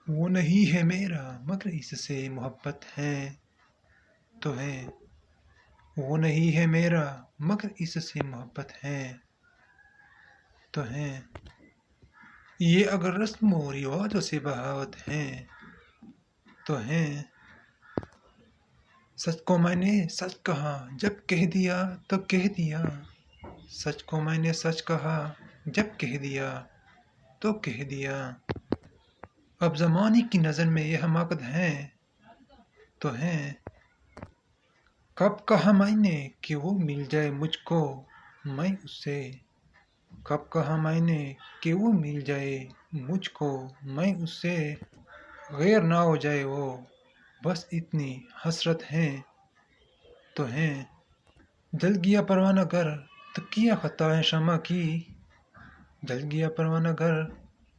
وہ نہیں ہے میرا مگر اس سے محبت ہے تو ہے، وہ نہیں ہے میرا مگر اس سے محبت ہے تو ہے، یہ اگر رسم و رواجوں سے بغاوت ہے تو ہے، سچ کو میں نے سچ کہا جب کہہ دیا تو کہہ دیا، سچ کو میں نے سچ کہا جب کہہ دیا تو کہہ دیا، اب زمانے کی نظر میں یہ حماقت ہے تو ہے، کب کہا میں نے کہ وہ مل جائے مجھ کو میں اس سے، کب کہا میں نے کہ وہ مل جائے مجھ کو میں اس سے، غیر نہ ہو جائے وہ بس اتنی حسرت ہے تو ہے، جل گیا پروانہ گر تو کیا خطا ہے شمع کی، جل گیا پروانہ گر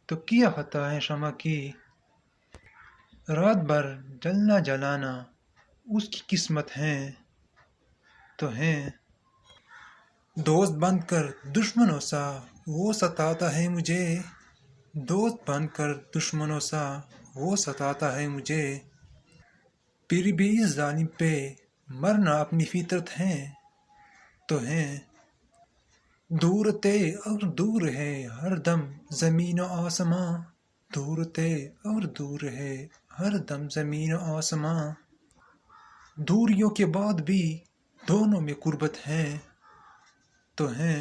تو کیا خطا ہے شمع کی، رات بھر جلنا جلانا اس کی قسمت ہے تو ہے، دوست بن کر دشمنوں سا وہ ستاتا ہے مجھے، دوست بن کر دشمنوں سا وہ ستاتا ہے مجھے، پھر بھی اس ظالم پہ مرنا اپنی فطرت ہے تو ہے، دور تے اور دور ہے ہر دم زمین و آسماں، دور تے اور دور ہے ہر دم زمین و آسماں، دوریوں کے بعد بھی دونوں میں قربت ہے تو ہے،